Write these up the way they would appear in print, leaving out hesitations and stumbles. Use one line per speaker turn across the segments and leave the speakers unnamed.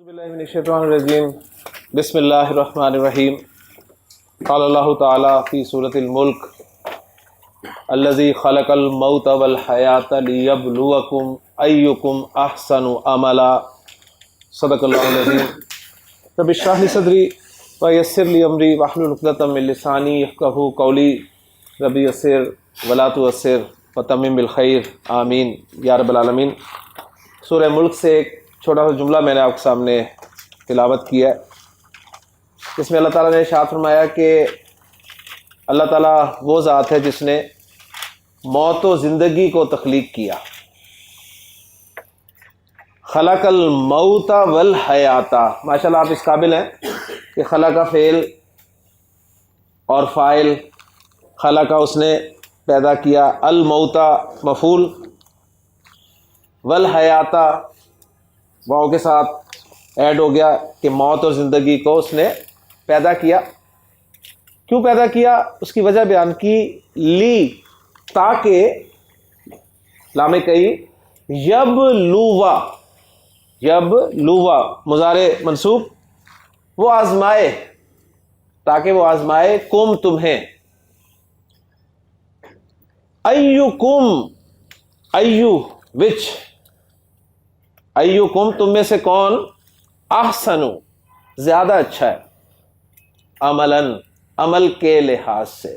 اعوذ باللہ من الشیطان الرجیم بسم اللہ الرحمن الرحیم قال اللہ تعالی فی سورۃ الملک الذی خلق الموت والحیاۃ لیبلوکم ایکم احسن عملا صدق اللہ العظیم رب اشرح لی صدری ویسر لی امری واحلل عقدۃ من لسانی یفقہوا قولی رب یسر ولا تعسر وتمم بالخیر آمین یا رب العالمین۔ سورہ ملک سے ایک چھوٹا سا جملہ میں نے آپ کے سامنے تلاوت کیا ہے، اس میں اللہ تعالیٰ نے ارشاد فرمایا کہ اللہ تعالیٰ وہ ذات ہے جس نے موت و زندگی کو تخلیق کیا۔ خلق الموت والحیات، ماشاء اللہ آپ اس قابل ہیں کہ خلق کا فعل اور فاعل، خلق کا اس نے پیدا کیا، الموت مفعول، والحیات واؤ کے ساتھ ایڈ ہو گیا کہ موت اور زندگی کو اس نے پیدا کیا۔ کیوں پیدا کیا اس کی وجہ بیان کی، لی تاکہ لام کئی یب لوا مضارع منصوب، وہ آزمائے، تاکہ وہ آزمائے کم تمہیں، ایوکم ایو وچ، ایوکم تم میں سے کون، احسنو زیادہ اچھا ہے، عملاً عمل کے لحاظ سے۔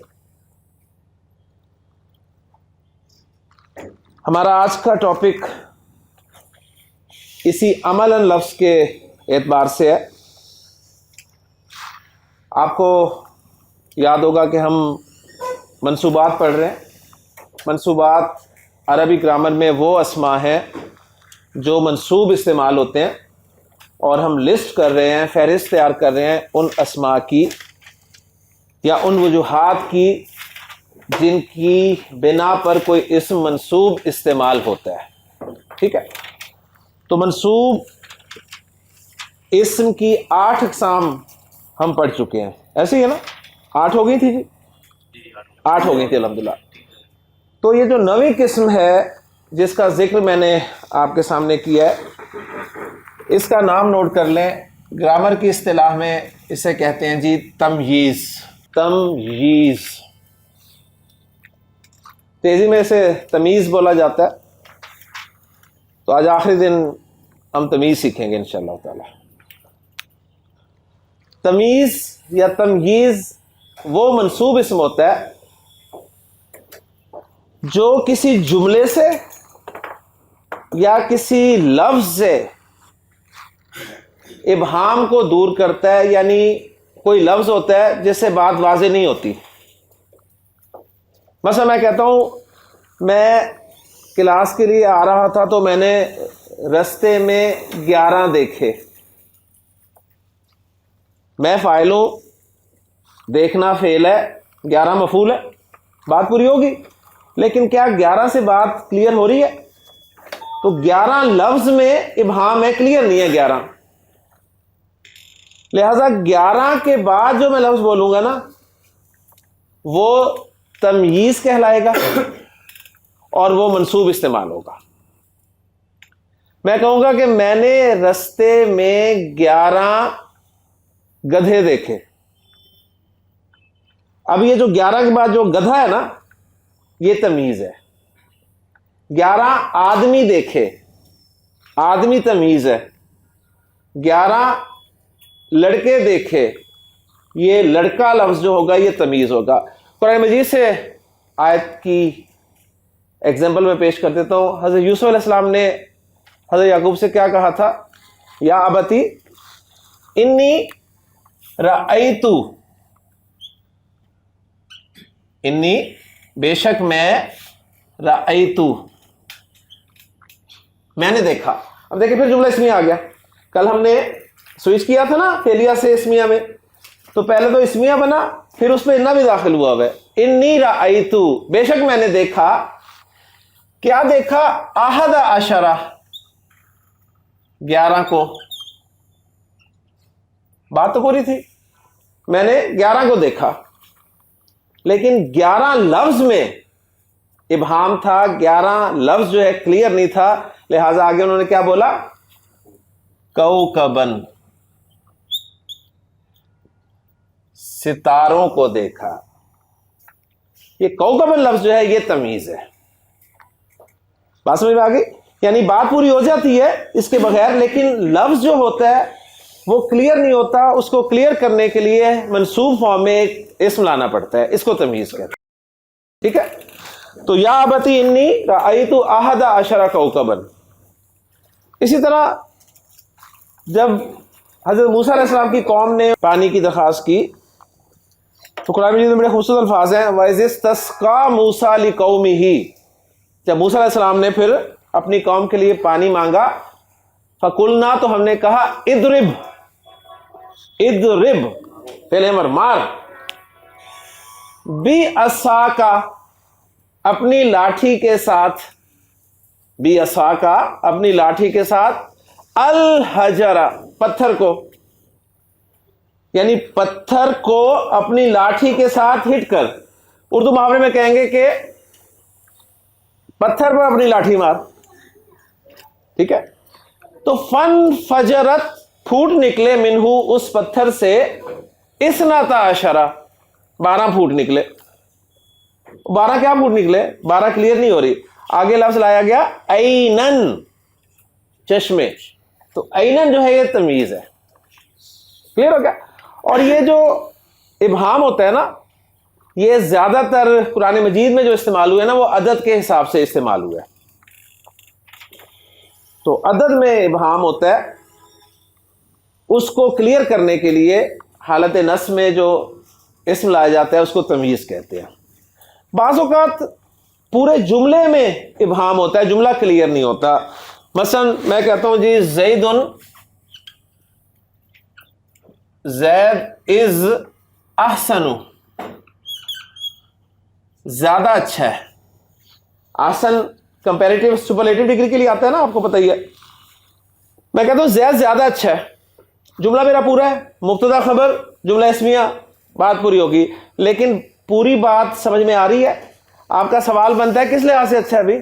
ہمارا آج کا ٹاپک اسی عملاً لفظ کے اعتبار سے ہے۔ آپ کو یاد ہوگا کہ ہم منصوبات پڑھ رہے ہیں۔ منصوبات عربی گرامر میں وہ اسماء ہیں جو منصوب استعمال ہوتے ہیں، اور ہم لسٹ کر رہے ہیں، فہرست تیار کر رہے ہیں ان اسماء کی یا ان وجوہات کی جن کی بنا پر کوئی اسم منصوب استعمال ہوتا ہے۔ ٹھیک ہے، تو منصوب اسم کی 8 اقسام ہم پڑھ چکے ہیں، ایسے ہی ہے نا؟ 8 ہو گئی تھی جی، 8 ہو گئی تھی الحمدللہ۔ تو یہ جو 9ویں قسم ہے جس کا ذکر میں نے آپ کے سامنے کیا ہے، اس کا نام نوٹ کر لیں۔ گرامر کی اصطلاح میں اسے کہتے ہیں جی تمییز۔ تمییز تیزی میں اسے تمیز بولا جاتا ہے، تو آج آخری دن ہم تمیز سیکھیں گے انشاءاللہ تعالی۔ تمیز یا تمییز وہ منصوب اسم ہوتا ہے جو کسی جملے سے یا کسی لفظ سے ابہام کو دور کرتا ہے، یعنی کوئی لفظ ہوتا ہے جس سے بات واضح نہیں ہوتی۔ مثلا میں کہتا ہوں میں کلاس کے لیے آ رہا تھا تو میں نے رستے میں 11 دیکھے، میں فاعل ہوں، دیکھنا فعل ہے، 11 مفعول ہے، بات پوری ہوگی۔ لیکن کیا 11 سے بات کلیئر ہو رہی ہے؟ تو 11 لفظ میں ابہام ہے، کلیئر نہیں ہے 11، لہذا 11 کے بعد جو میں لفظ بولوں گا نا وہ تمییز کہلائے گا اور وہ منصوب استعمال ہوگا۔ میں کہوں گا کہ میں نے رستے میں 11 گدھے دیکھے، اب یہ جو 11 کے بعد جو گدھا ہے نا یہ تمیز ہے۔ 11 آدمی دیکھے، آدمی تمیز ہے۔ 11 لڑکے دیکھے، یہ لڑکا لفظ جو ہوگا یہ تمیز ہوگا۔ قرآن مجید سے آیت کی ایگزامپل میں پیش کر دیتا ہوں۔ حضرت یوسف علیہ السلام نے حضرت یعقوب سے کیا کہا تھا؟ یا ابتی انی رأیتو، انی بے شک میں، رأیتو میں نے دیکھا۔ اب دیکھیں پھر جملہ اسمیہ آ گیا۔ کل ہم نے سوئچ کیا تھا نا فعلیہ سے اسمیہ میں، تو پہلے تو اسمیہ بنا، پھر اس میں انہ بھی داخل ہوا ہے۔ انی رأیتو بے شک میں نے دیکھا، کیا دیکھا؟ احد عشرہ 11 کو، بات تو پوری تھی، میں نے 11 کو دیکھا، لیکن 11 لفظ میں ابہام تھا، 11 لفظ جو ہے کلیئر نہیں تھا، لہٰذا آگے انہوں نے کیا بولا؟ کوکبن، ستاروں کو دیکھا. یہ کوکبن لفظ جو ہے یہ تمیز ہے. بات سمجھ میں آ گئی؟ یعنی بات پوری ہو جاتی ہے اس کے بغیر، لیکن لفظ جو ہوتا ہے وہ کلیئر نہیں ہوتا. اس کو کلیئر کرنے کے لیے منصوب فارم میں ایک اسم لانا پڑتا ہے، اس کو تمیز کہتے ہیں. ٹھیک ہے؟ تو یا ابتی انی رأیت احد عشر کوکبا. اسی طرح جب حضرت موسیٰ علیہ السلام کی قوم نے پانی کی درخواست کی تو قرآن مجید میں بڑے خوبصورت الفاظ ہیں. وَإِذِ اسْتَسْقَىٰ مُوسَىٰ لِقَوْمِهِ. جب موسیٰ علیہ السلام نے پھر اپنی قوم کے لیے پانی مانگا، فَقُلْنَا، تو ہم نے کہا اضرب، اضرب فعل امر مار، بِعَصَاکَ، اپنی لاٹھی کے ساتھ، بِعَصَاکَ، اپنی لاٹھی کے ساتھ، الحجر، پتھر کو، یعنی پتھر کو اپنی لاٹھی کے ساتھ ہٹ کر. اردو محاورے میں کہیں گے کہ پتھر پر اپنی لاٹھی مار. ٹھیک ہے؟ تو فن فجرت، پھوٹ نکلے، منہو، اس پتھر سے، اثنتا عشرہ، 12 پھوٹ نکلے. 12 کیا پھوٹ نکلے؟ 12 کلیئر نہیں ہو رہی. آگے لفظ لایا گیا عینن، چشمے. تو عینن جو ہے یہ تمیز ہے. کلیئر ہو گیا؟ اور یہ جو ابہام ہوتا ہے نا، یہ زیادہ تر قرآن مجید میں جو استعمال ہوئے نا وہ عدد کے حساب سے استعمال ہوا ہے. تو عدد میں ابہام ہوتا ہے، اس کو کلیئر کرنے کے لیے حالت نصب میں جو اسم لایا جاتا ہے اس کو تمیز کہتے ہیں. بعض اوقات پورے جملے میں ابہام ہوتا ہے، جملہ کلیئر نہیں ہوتا. مثلا میں کہتا ہوں جی زید از احسن، زیادہ اچھا ہے. احسن کمپیریٹیو سپرلیٹو ڈگری کے لیے آتا ہے نا، آپ کو پتہ ہی ہے. میں کہتا ہوں زید زیادہ اچھا ہے، جملہ میرا پورا ہے، مبتدا خبر جملہ اسمیہ، بات پوری ہوگی. لیکن پوری بات سمجھ میں آ رہی ہے؟ آپ کا سوال بنتا ہے کس لحاظ سے اچھا ہے بھی؟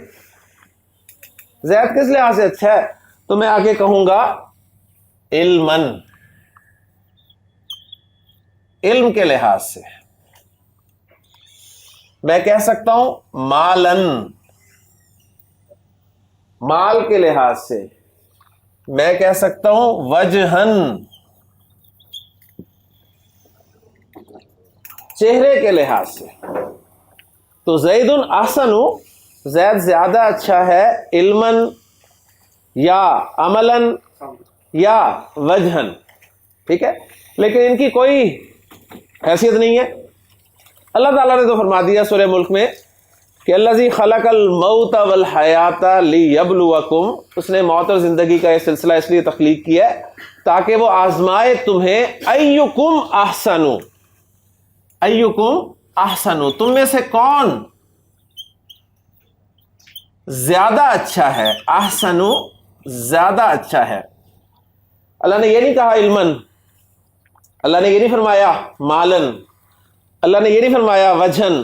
زید کس لحاظ سے اچھا ہے؟ تو میں آگے کہوں گا علمن، علم کے لحاظ سے. میں کہہ سکتا ہوں مالن، مال کے لحاظ سے. میں کہہ سکتا ہوں وجہن، چہرے کے لحاظ سے. تو زید احسن، زید زیادہ اچھا ہے، علمن یا عملن یا وجہن. ٹھیک ہے؟ لیکن ان کی کوئی حیثیت نہیں ہے. اللہ تعالیٰ نے تو فرما دیا سورہ ملک میں کہ الذی خلق الموت والحیات لیبلوکم، اس نے موت اور زندگی کا یہ سلسلہ اس لیے تخلیق کیا ہے تاکہ وہ آزمائے تمہیں. ایکم احسن، ایکم احسن، تم میں سے کون زیادہ اچھا ہے. احسن زیادہ اچھا ہے. اللہ نے یہ نہیں کہا علمن، اللہ نے یہ نہیں فرمایا مالن، اللہ نے یہ نہیں فرمایا وجہن،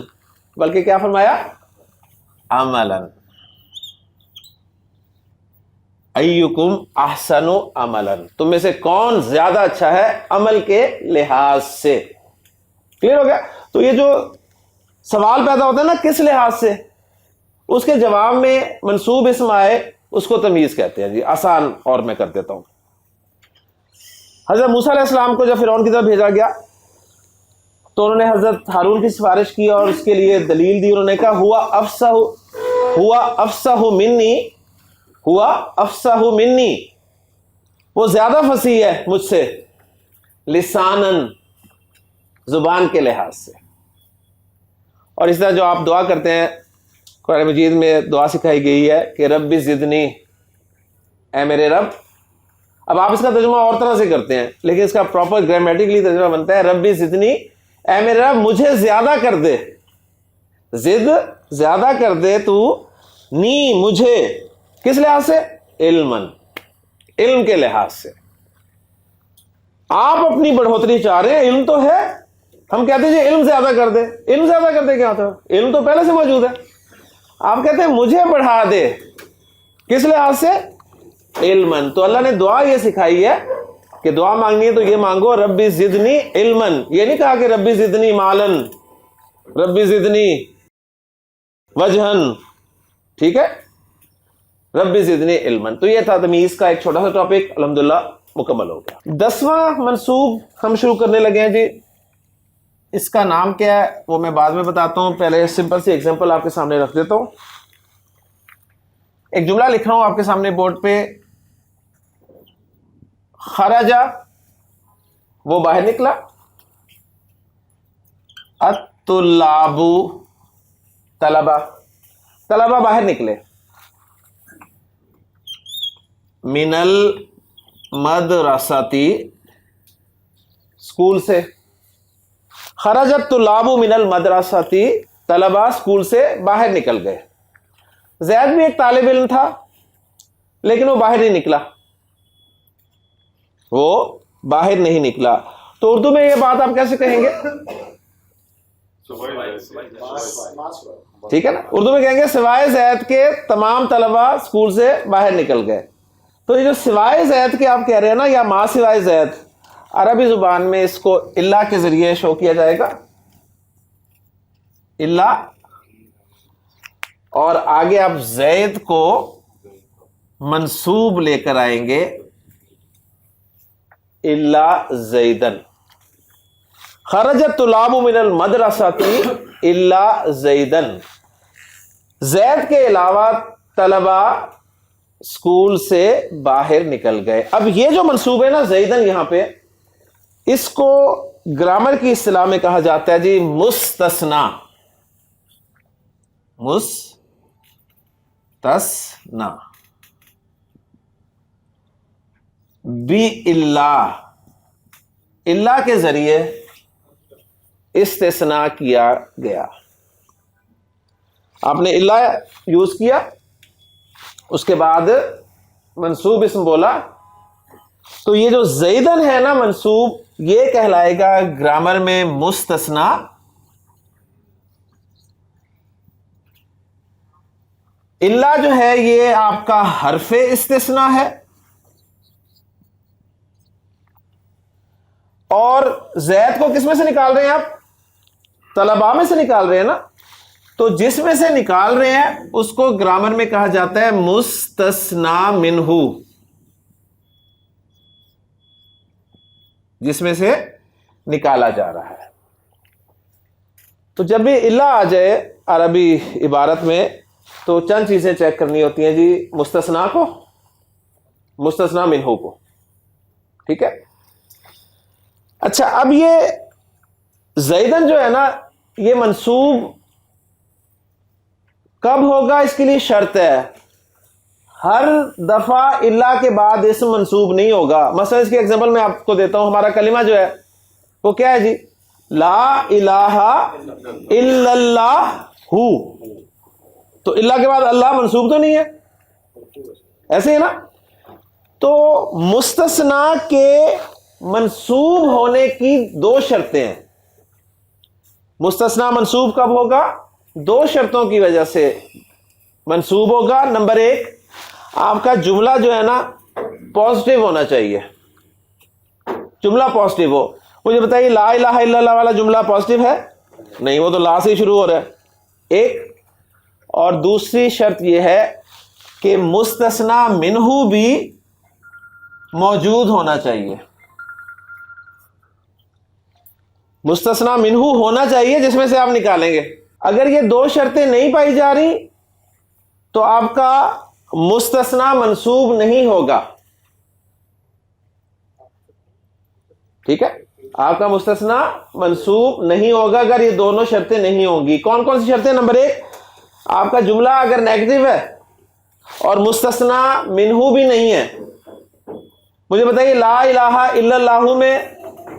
بلکہ کیا فرمایا؟ عملن. ایکم احسن عملن، تم میں سے کون زیادہ اچھا ہے عمل کے لحاظ سے. کلیئر ہو گیا؟ تو یہ جو سوال پیدا ہوتا ہے نا کس لحاظ سے، اس کے جواب میں منصوب اسم آئے اس کو تمیز کہتے ہیں. جی آسان اور میں کر دیتا ہوں. حضرت موسیٰ علیہ السلام کو جب فرعون کی طرف بھیجا گیا تو انہوں نے حضرت ہارون کی سفارش کی اور اس کے لیے دلیل دی. انہوں نے کہا ہوا افصح منی، ہوا افصح منی، وہ زیادہ فصیح ہے مجھ سے، لسانن، زبان کے لحاظ سے. اور اس طرح جو آپ دعا کرتے ہیں قرآن مجید میں دعا سکھائی گئی ہے کہ رب زدنی، اے میرے رب. اب آپ اس کا ترجمہ اور طرح سے کرتے ہیں لیکن اس کا پراپر گرامیٹیکلی ترجمہ بنتا ہے رب زدنی، اے میرے رب مجھے زیادہ کر دے. زد زیادہ کر دے تو، نی مجھے، کس لحاظ سے؟ علمن، علم کے لحاظ سے. آپ اپنی بڑھوتری چاہ رہے ہیں، علم تو ہے، ہم کہتے ہیں جی علم زیادہ کر دے. علم زیادہ کر دے کیا ہوتا ہے؟ علم تو پہلے سے موجود ہے. آپ کہتے ہیں مجھے بڑھا دے، کس لحاظ سے؟ علمن. تو اللہ نے دعا یہ سکھائی ہے کہ دعا مانگنی ہے تو یہ مانگو ربی زدنی علمن. یہ نہیں کہا کہ ربی زدنی مالن، ربی زدنی وجہن. ٹھیک ہے، ربی زدنی علمن. تو یہ تھا تمیز کا ایک چھوٹا سا ٹاپک، الحمدللہ مکمل ہو گیا. 10واں منصوب ہم شروع کرنے لگے ہیں جی. اس کا نام کیا ہے وہ میں بعد میں بتاتا ہوں، پہلے سمپل سی ایگزامپل آپ کے سامنے رکھ دیتا ہوں. ایک جملہ لکھ رہا ہوں آپ کے سامنے بورڈ پہ. خرجا، وہ باہر نکلا. الطلاب، طلبہ، طلبہ باہر نکلے. من المدرستی، اسکول سے. خرج الطلاب من المدرستی، طلبہ اسکول سے باہر نکل گئے. زید بھی ایک طالب علم تھا لیکن وہ باہر نہیں نکلا، وہ باہر نہیں نکلا. تو اردو میں یہ بات آپ کیسے کہیں گے؟ ٹھیک ہے نا، اردو میں کہیں گے سوائے زید کے تمام طلبہ اسکول سے باہر نکل گئے. تو یہ جو سوائے زید کے آپ کہہ رہے ہیں نا، یا ما سوائے زید، عربی زبان میں اس کو الا کے ذریعے شو کیا جائے گا. الا، اور آگے آپ زید کو منصوب لے کر آئیں گے الا زیدن. خرج الطلاب من المدرسۃ الا زیدن. زید کے علاوہ طلبہ اسکول سے باہر نکل گئے. اب یہ جو منصوب ہے نا زیدن، یہاں پہ اس کو گرامر کی اصطلاح میں کہا جاتا ہے جی مستثنا. مستثنا بی اللہ، اللہ کے ذریعے استثناء کیا گیا. آپ نے اللہ یوز کیا، اس کے بعد منصوب اسم بولا، تو یہ جو زیدن ہے نا منصوب، یہ کہلائے گا گرامر میں مستثنا. اللہ جو ہے یہ آپ کا حرف استثناء ہے، اور زید کو کس میں سے نکال رہے ہیں آپ؟ طلباء میں سے نکال رہے ہیں نا. تو جس میں سے نکال رہے ہیں اس کو گرامر میں کہا جاتا ہے مستثنا منہ. جس میں سے نکالا جا رہا ہے. تو جب بھی اللہ آ جائے عربی عبارت میں تو چند چیزیں چیک کرنی ہوتی ہیں جی. مستثنا کو، مستثنا منہ کو. ٹھیک ہے. اچھا، اب یہ زیدن جو ہے نا یہ منصوب کب ہوگا؟ اس کے لیے شرط ہے، ہر دفعہ اللہ کے بعد اسم منصوب نہیں ہوگا. مثلا اس کی ایگزامپل میں آپ کو دیتا ہوں. ہمارا کلمہ جو ہے وہ کیا ہے جی؟ لا الہ الا اللہ ہو. تو اللہ کے بعد اللہ منصوب تو نہیں ہے، ایسے ہی نا. تو مستثنا کے منصوب ہونے کی دو شرطیں ہیں. مستثنا منصوب کب ہوگا؟ دو شرطوں کی وجہ سے منصوب ہوگا. نمبر ایک، آپ کا جملہ جو ہے نا پازیٹیو ہونا چاہیے. جملہ پازیٹیو ہو. مجھے بتائیے لا الہ الا اللہ والا جملہ پازیٹیو ہے؟ نہیں، وہ تو لا سے ہی شروع ہو رہا ہے. ایک. اور دوسری شرط یہ ہے کہ مستثنا منہ بھی موجود ہونا چاہیے. مستثنا منہ ہونا چاہیے جس میں سے آپ نکالیں گے. اگر یہ دو شرطیں نہیں پائی جا رہی تو آپ کا مستثنا منصوب نہیں ہوگا. ٹھیک ہے، آپ کا مستثنا منصوب نہیں ہوگا اگر یہ دونوں شرطیں نہیں ہوں گی. کون کون سی شرطیں؟ نمبر ایک، آپ کا جملہ اگر نیگیٹو ہے اور مستثنا منہ بھی نہیں ہے. مجھے بتائیے لا الہ الا اللہ میں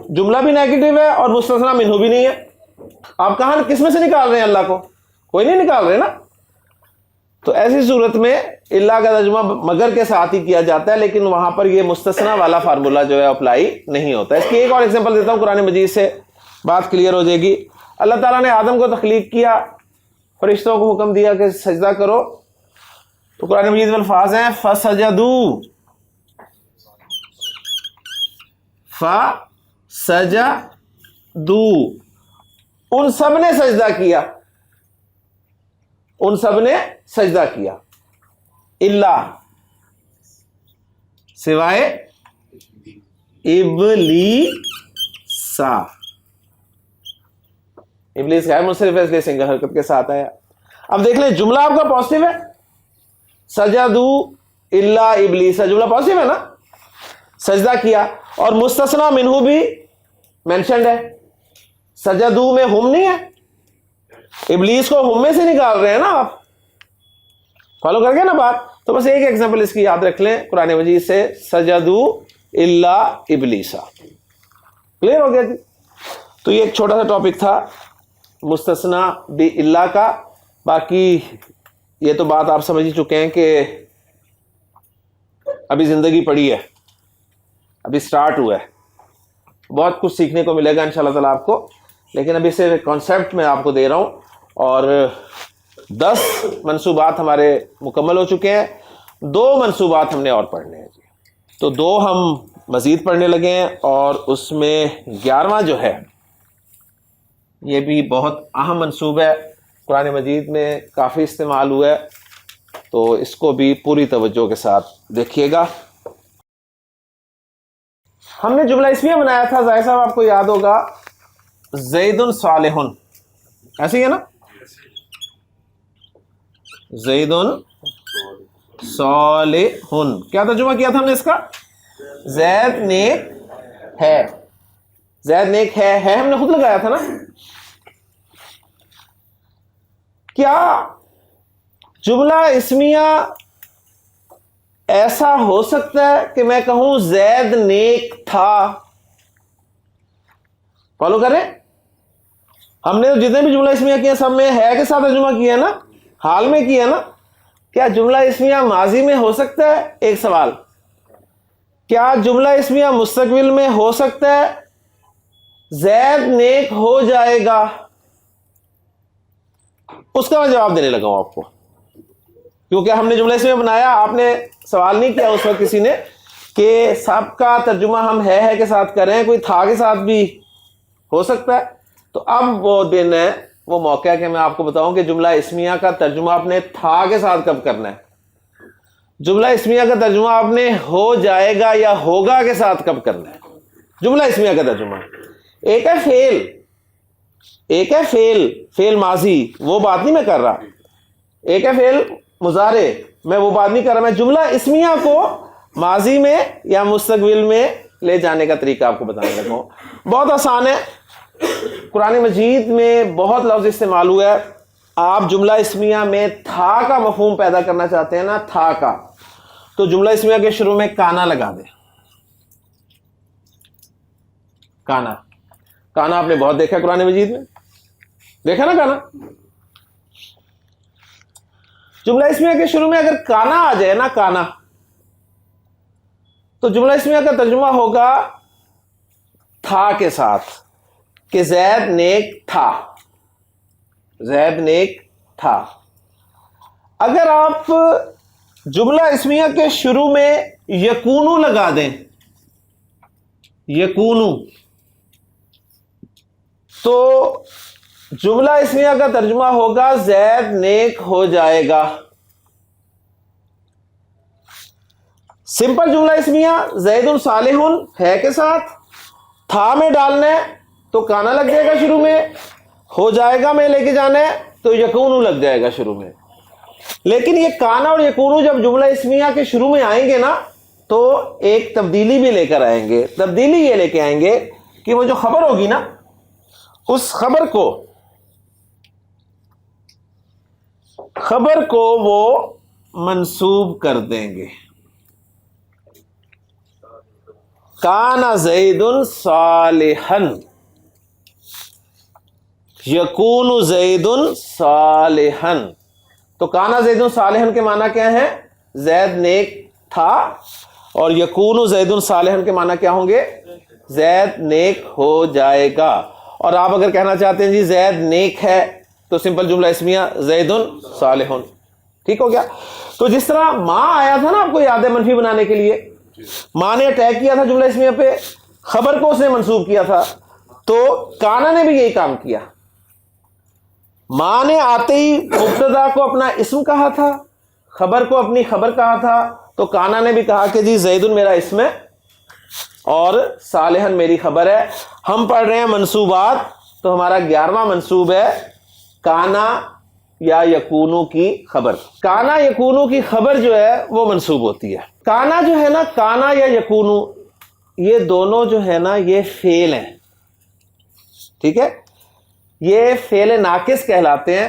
جملہ بھی نیگیٹو ہے اور مستثنا منہ بھی نہیں ہے. آپ کہاں کس میں سے نکال رہے ہیں اللہ کو؟ کوئی نہیں نکال رہے نا. تو ایسی صورت میں اللہ کا ترجمہ مگر کے ساتھ ہی کیا جاتا ہے، لیکن وہاں پر یہ مستثنا والا فارمولا جو ہے اپلائی نہیں ہوتا. اس کی ایک اور ایگزامپل دیتا ہوں، قرآن مجید سے بات کلیئر ہو جائے گی. اللہ تعالیٰ نے آدم کو تخلیق کیا، فرشتوں کو حکم دیا کہ سجدہ کرو. تو قرآن مجید میں الفاظ ہیں فسجدوا، فسجدوا، ان سب نے سجدہ کیا، ان سب نے سجدہ کیا، الا سوائے ابلیسا، ابلیس کا ہے منصرف ہے اس لیے سنگل حرکت کے ساتھ آیا۔ اب دیکھ لیں جملہ آپ کا پازیٹیو ہے، سجدوا الا ابلیس، جملہ پازیٹیو ہے نا، سجدہ کیا، اور مستثنی منہ بھی مینشنڈ ہے، سجدوا میں ہم نہیں ہے، ابلیس کو ہم میں سے نکال رہے ہیں نا آپ، فالو کر گئے نا بات؟ تو بس ایک ایگزامپل اس کی یاد رکھ لیں قرآن مجید سے، سجدوا الا ابلیسا، کلیئر ہو گیا جی؟ تو یہ ایک چھوٹا سا ٹاپک تھا مستثنی باللہ کا، باقی یہ تو بات آپ سمجھ ہی چکے ہیں کہ ابھی زندگی پڑی ہے، ابھی سٹارٹ ہوا ہے، بہت کچھ سیکھنے کو ملے گا انشاءاللہ تعالیٰ آپ کو، لیکن ابھی سے کانسیپٹ میں آپ کو دے رہا ہوں، اور 10 منصوبات ہمارے مکمل ہو چکے ہیں، 2 منصوبات ہم نے اور پڑھنے ہیں جی، تو 2 ہم مزید پڑھنے لگے ہیں، اور اس میں 11واں جو ہے یہ بھی بہت اہم منصوب ہے، قرآن مجید میں کافی استعمال ہوا ہے، تو اس کو بھی پوری توجہ کے ساتھ دیکھیے گا۔ ہم نے جملہ اسمیہ بنایا تھا، ظاہر صاحب آپ کو یاد ہوگا، زید صالح، ایسے ہی ہے نا، زید صالح، کیا ترجمہ کیا تھا ہم نے اس کا؟ زید نیک ہے، زید نیک ہے ہم نے خود لگایا تھا نا۔ کیا جملہ اسمیہ ایسا ہو سکتا ہے کہ میں کہوں زید نیک تھا؟ فالو کریں، ہم نے جتنے بھی جملہ اسمیہ کیے سب میں ہے کے ساتھ ترجمہ کیا ہے نا، حال میں کیا نا۔ کیا جملہ اسمیہ ماضی میں ہو سکتا ہے؟ ایک سوال۔ کیا جملہ اسمیہ مستقبل میں ہو سکتا ہے؟ زید نیک ہو جائے گا، اس کا میں جواب دینے لگا ہوں آپ کو، کیونکہ ہم نے جملہ اسمیہ بنایا، آپ نے سوال نہیں کیا اس وقت کسی نے کہ سب کا ترجمہ ہم ہے کے ساتھ کریں، کوئی تھا کے ساتھ بھی ہو سکتا ہے۔ تو اب وہ دن ہے، وہ موقع ہے کہ میں آپ کو بتاؤں کہ جملہ اسمیہ کا ترجمہ آپ نے تھا کے ساتھ کب کرنا ہے، جملہ اسمیہ کا ترجمہ آپ نے ہو جائے گا یا ہوگا کے ساتھ کب کرنا ہے۔ جملہ اسمیہ کا ترجمہ ایک ہے فعل، ایک ہے فعل ماضی، وہ بات نہیں میں کر رہا، ایک ہے فعل مضارع، میں وہ بات نہیں کر رہا، میں جملہ اسمیہ کو ماضی میں یا مستقبل میں لے جانے کا طریقہ آپ کو بتانے لگا ہوں۔ بہت آسان ہے، قرآن مجید میں بہت لفظ استعمال ہوا ہے۔ آپ جملہ اسمیہ میں تھا کا مفہوم پیدا کرنا چاہتے ہیں نا، تھا کا، تو جملہ اسمیہ کے شروع میں کانا لگا دیں۔ کانا آپ نے بہت دیکھا قرآن مجید میں، دیکھا نا کانا؟ جملہ اسمیہ کے شروع میں اگر کانا آ جائے نا، کانا، تو جملہ اسمیہ کا ترجمہ ہوگا تھا کے ساتھ، کہ زید نیک تھا، زید نیک تھا۔ اگر آپ جملہ اسمیہ کے شروع میں یکونو لگا دیں، یکونو، تو جملہ اسمیہ کا ترجمہ ہوگا زید نیک ہو جائے گا۔ سمپل جملہ اسمیہ زید صالح ہے کے ساتھ، تھا میں ڈالنا ہے تو کانا لگ جائے گا شروع میں، ہو جائے گا میں لے کے جانا ہے تو یکونو لگ جائے گا شروع میں۔ لیکن یہ کانا اور یکونو جب جملہ اسمیہ کے شروع میں آئیں گے نا، تو ایک تبدیلی بھی لے کر آئیں گے۔ تبدیلی یہ لے کے آئیں گے کہ وہ جو خبر ہوگی نا، اس خبر کو وہ منسوب کر دیں گے۔ کانا زید صالحا، یکون زید صالحا، تو کانا زید صالحا کے معنی کیا ہے؟ زید نیک تھا، اور یکون زید صالحا کے معنی کیا ہوں گے؟ زید نیک ہو جائے گا۔ اور آپ اگر کہنا چاہتے ہیں جی زید نیک ہے، تو سمپل جملہ اسمیہ زید صالح، ٹھیک ہو گیا۔ تو جس طرح ماں آیا تھا نا، آپ کو یاد ہے منفی بنانے کے لیے، ماں نے اٹیک کیا تھا جملہ اسمیہ پہ، خبر کو اس نے منسوب کیا تھا، تو کانا نے بھی یہی کام کیا. ماں نے آتے ہی مبتدا کو اپنا اسم کہا تھا، خبر کو اپنی خبر کہا تھا، تو کانا نے بھی کہا کہ جی زید میرا اسم ہے اور صالحن میری خبر ہے. ہم پڑھ رہے ہیں منصوبات، تو ہمارا 11واں منصوب ہے کانا یا یکونو کی خبر. کانا یکونو کی خبر جو ہے وہ منصوب ہوتی ہے. کانا جو ہے نا، کانا یا یکونو، یہ دونوں جو ہے نا یہ فعل ہیں. ٹھیک ہے، یہ فعل ناقص کہلاتے ہیں.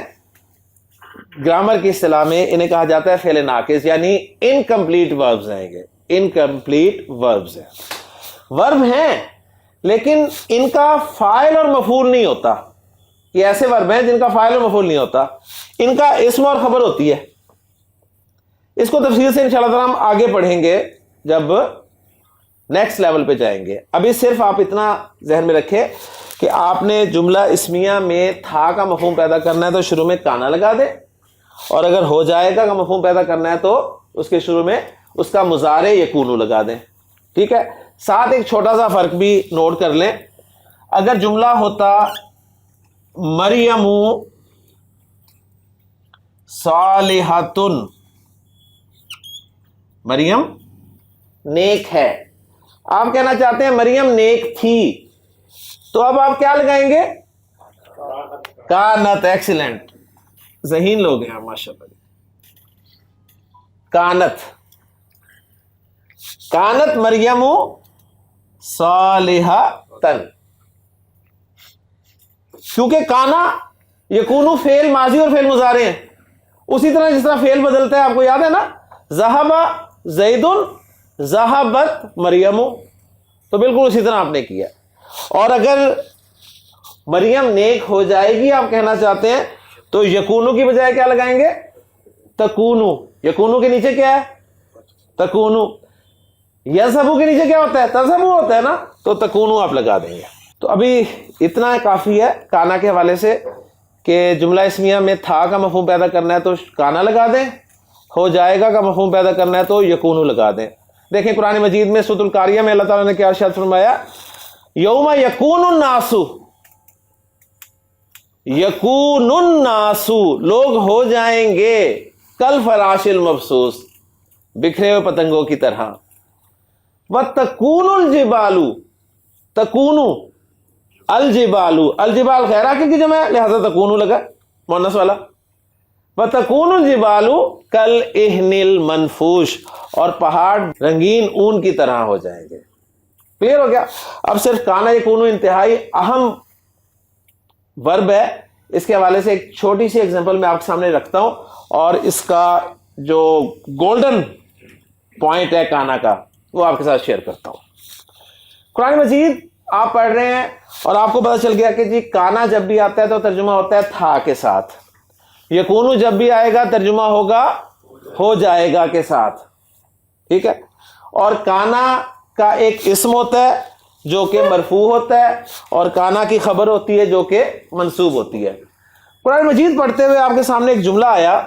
گرامر کی اصطلاح میں انہیں کہا جاتا ہے فعل ناقص، یعنی انکمپلیٹ وربز ہیں. یہ انکمپلیٹ وربز ہیں، ورب ہیں لیکن ان کا فاعل اور مفعول نہیں ہوتا. یہ ایسے ورب ہیں جن کا فاعل اور مفعول نہیں ہوتا، ان کا اسم اور خبر ہوتی ہے. اس کو تفصیل سے انشاءاللہ تعالی ہم آگے پڑھیں گے جب نیکسٹ لیول پہ جائیں گے. ابھی صرف آپ اتنا ذہن میں رکھیں کہ آپ نے جملہ اسمیہ میں تھا کا مفہوم پیدا کرنا ہے تو شروع میں کانا لگا دیں، اور اگر ہو جائے گا کا مفہوم پیدا کرنا ہے تو اس کے شروع میں اس کا مضارع یکونو لگا دیں. ٹھیک ہے، ساتھ ایک چھوٹا سا فرق بھی نوٹ کر لیں. اگر جملہ ہوتا مریم صالحۃن، مریم نیک ہے، آپ کہنا چاہتے ہیں مریم نیک تھی، تو اب آپ کیا لگائیں گے؟ کانت. ایکسیلنٹ، ذہین لوگ ہیں ماشاءاللہ. کانت، کانت مریم صالحۃن. کیونکہ کانا یکونو فعل ماضی اور فعل مضارع ہیں. اسی طرح جس طرح فعل بدلتا ہے، آپ کو یاد ہے نا، ذہب زید ذہبت مریم، تو بالکل اسی طرح آپ نے کیا. اور اگر مریم نیک ہو جائے گی آپ کہنا چاہتے ہیں تو یکونو کی بجائے کیا لگائیں گے؟ تکونو. یکونو کے نیچے کیا ہے؟ تکونو. یذہبو کے نیچے کیا ہوتا ہے؟ تذہبو ہوتا ہے نا، تو تکونو آپ لگا دیں گے. تو ابھی اتنا کافی ہے کانا کے حوالے سے کہ جملہ اسمیہ میں تھا کا مفہوم پیدا کرنا ہے تو کانا لگا دیں، ہو جائے گا کا مفہوم پیدا کرنا ہے تو یکونو لگا دیں. دیکھیں قرآن مجید میں سورۃ القاریہ میں اللہ تعالیٰ نے کیا ارشاد فرمایا؟ یوم یکون الناس، یکون الناس، لوگ ہو جائیں گے کل فراش المبثوث، بکھرے ہوئے پتنگوں کی طرح. وتکون الجبال، تکون الجبال، الجبال غیر عاقل کی جمع ہے لہذا تکون لگا مؤنث والا. وتکون الجبال کالعہن المنفوش، اور پہاڑ رنگین اون کی طرح ہو جائیں گے. کلیئر ہو گیا؟ اب صرف کانا یکونو انتہائی اہم ورب ہے. اس کے حوالے سے ایک چھوٹی سی ایگزامپل میں آپ کے سامنے رکھتا ہوں، اور اس کا جو گولڈن پوائنٹ ہے کانا کا وہ آپ کے ساتھ شیئر کرتا ہوں. قرآن مجید آپ پڑھ رہے ہیں اور آپ کو پتہ چل گیا کہ جی کانا جب بھی آتا ہے تو ترجمہ ہوتا ہے تھا کے ساتھ، یکونو جب بھی آئے گا ترجمہ ہوگا ہو جائے گا کے ساتھ. ٹھیک ہے، اور کانا کا ایک اسم ہوتا ہے جو کہ مرفوع ہوتا ہے، اور کانا کی خبر ہوتی ہے جو کہ منصوب ہوتی ہے. قرآن مجید پڑھتے ہوئے آپ کے سامنے ایک جملہ آیا،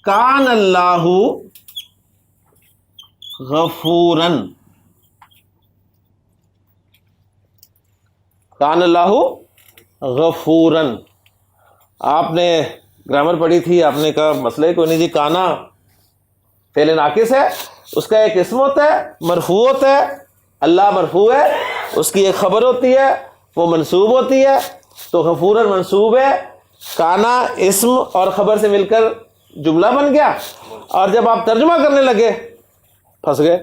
کان اللہ غفوراً. کان اللہ غفوراً. آپ نے گرامر پڑھی تھی، آپ نے کہا مسئلہ کوئی نہیں جی، کانا فعل ناقص ہے، اس کا ایک اسم ہوتا ہے مرفوع ہوتا ہے، اللہ مرفوع ہے، اس کی ایک خبر ہوتی ہے وہ منصوب ہوتی ہے، تو غفوراً منصوب ہے، کانا اسم اور خبر سے مل کر جملہ بن گیا، اور جب آپ ترجمہ کرنے لگے پھنس گئے.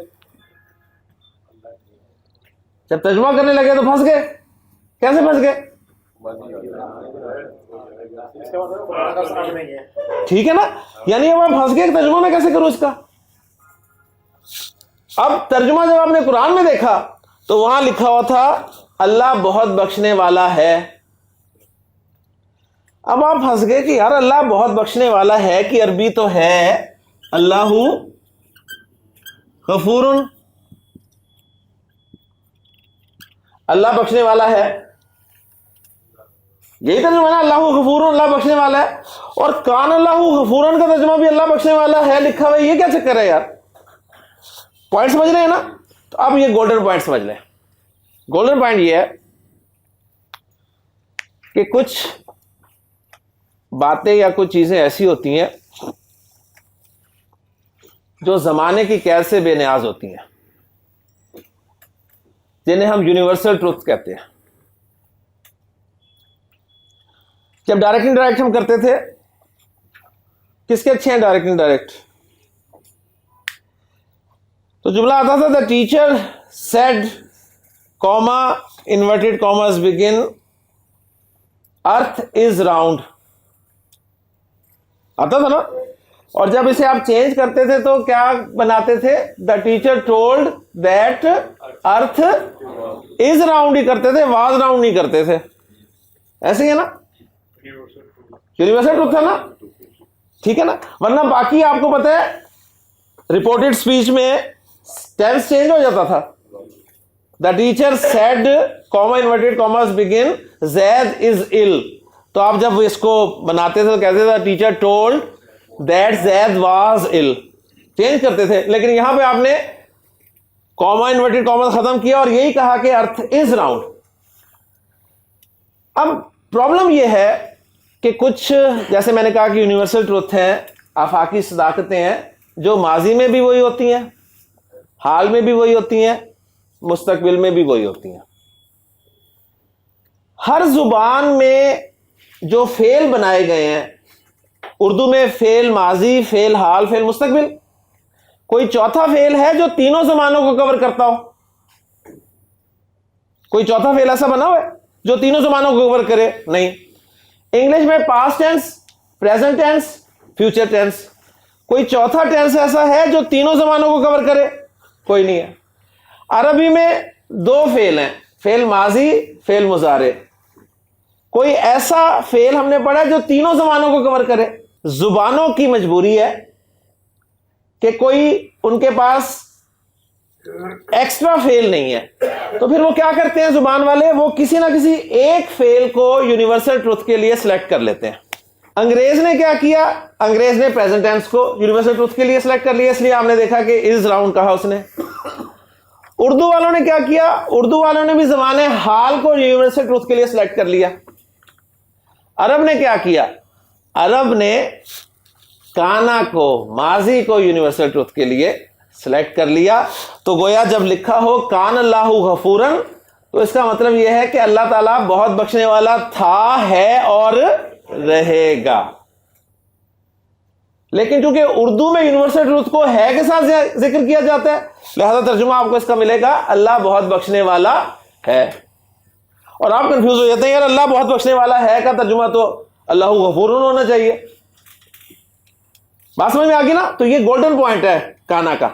جب ترجمہ کرنے لگے تو پھنس گئے. کیسے پھنس گئے؟ ٹھیک ہے نا، یعنی اب آپ پھنس گئے، ترجمہ میں کیسے کروں اس کا؟ اب ترجمہ جب آپ نے قرآن میں دیکھا تو وہاں لکھا ہوا تھا اللہ بہت بخشنے والا ہے. اب آپ پھنس گئے کہ یار اللہ بہت بخشنے والا ہے کہ عربی تو ہے اللہ غفور، اللہ بخشنے والا ہے، یہی ترجمہ نا، اللہ غفور، اللہ بخشنے والا ہے. اور کان اللہ غفوراً کا ترجمہ بھی اللہ بخشنے والا ہے لکھا ہوا ہے. یہ کیا چکر ہے یار؟ پوائنٹ سمجھ رہے ہیں نا؟ تو اب یہ گولڈن پوائنٹ سمجھ لیں. گولڈن پوائنٹ یہ ہے کہ کچھ باتیں یا کچھ چیزیں ایسی ہوتی ہیں جو زمانے کی قید سے بے نیاز ہوتی ہیں, جنہیں ہم یونیورسل ٹروتھ کہتے ہیں. جب ڈائریکٹ انڈائریکٹ ہم کرتے تھے, کس کے اچھے ہیں ڈائریکٹ انڈائریکٹ؟ تو جملہ آتا تھا the teacher said comma inverted commas begin earth is round, آتا تھا نا. اور جب اسے آپ چینج کرتے تھے تو کیا بناتے تھے؟ The teacher told that earth is round ہی کرتے تھے, واز راؤنڈ نہیں کرتے تھے. ایسے ہی ہے نا, یونیورسل ٹروتھ تھا نا, ٹھیک ہے نا. ورنہ باقی آپ کو پتہ ہے رپورٹڈ اسپیچ میں ٹینس چینج ہو جاتا تھا. The teacher said comma inverted commas begin Zaid is ill, تو آپ جب اس کو بناتے تھے تو کہتے تھے teacher told that Zaid was ال, چینج کرتے تھے. لیکن یہاں پہ آپ نے کاما انورٹیڈ کاماز ختم کیا اور یہی کہا کہ ارتھ از راؤنڈ. اب پرابلم یہ ہے کہ کچھ, جیسے میں نے کہا کہ یونیورسل ٹروتھ ہیں, آفاقی صداقتیں ہیں جو ماضی میں بھی وہی ہوتی ہیں, حال میں بھی وہی ہوتی ہیں, مستقبل میں بھی وہی ہوتی ہیں. ہر زبان میں جو فعل بنائے گئے ہیں, اردو میں فعل ماضی, فعل حال, فعل مستقبل, کوئی چوتھا فعل ہے جو تینوں زمانوں کو کور کرتا ہو؟ کوئی چوتھا فعل ایسا بنا ہوا ہے جو تینوں زمانوں کو کور کرے؟ نہیں. انگلش میں past tense, present tense, future tennis, کوئی چوتھا ٹینس ایسا ہے جو تینوں زمانوں کو کور کرے؟ کوئی نہیں ہے. عربی میں دو فعل ہیں, فعل ماضی, فعل مضارع. کوئی ایسا فعل ہم نے پڑھا جو تینوں زمانوں کو کور کرے؟ زبانوں کی مجبوری ہے کہ کوئی ان کے پاس ایکسٹرا فعل نہیں ہے, تو پھر وہ کیا کرتے ہیں زبان والے؟ وہ کسی نہ کسی ایک فعل کو یونیورسل ٹروتھ کے لیے سلیکٹ کر لیتے ہیں. انگریز نے کیا کیا؟ انگریز نے پریزنٹ ٹینس کو یونیورسل ٹروتھ کے لیے سلیکٹ کر لیا, اس لیے آپ نے دیکھا کہ از راؤنڈ کہا اس نے. اردو والوں نے کیا کیا؟ اردو والوں نے بھی زبان حال کو یونیورسل ٹروتھ کے لیے سلیکٹ کر لیا. عرب نے کیا کیا؟ عرب نے کانا کو, ماضی کو یونیورسل ٹروتھ کے لیے سلیکٹ کر لیا. تو گویا جب لکھا ہو کان اللہ غفورن, تو اس کا مطلب یہ ہے کہ اللہ تعالیٰ بہت بخشنے والا تھا, ہے اور رہے گا. لیکن چونکہ اردو میں یونیورسل ٹروتھ کو ہے کے ساتھ ذکر کیا جاتا ہے, لہذا ترجمہ آپ کو اس کا ملے گا اللہ بہت بخشنے والا ہے. اور آپ کنفیوز ہو جاتے ہیں, یار اللہ بہت بخشنے والا ہے کا ترجمہ تو اللہ غفورن ہونا چاہیے. بات سمجھ میں آ گئی نا؟ تو یہ گولڈن پوائنٹ ہے کانا کا.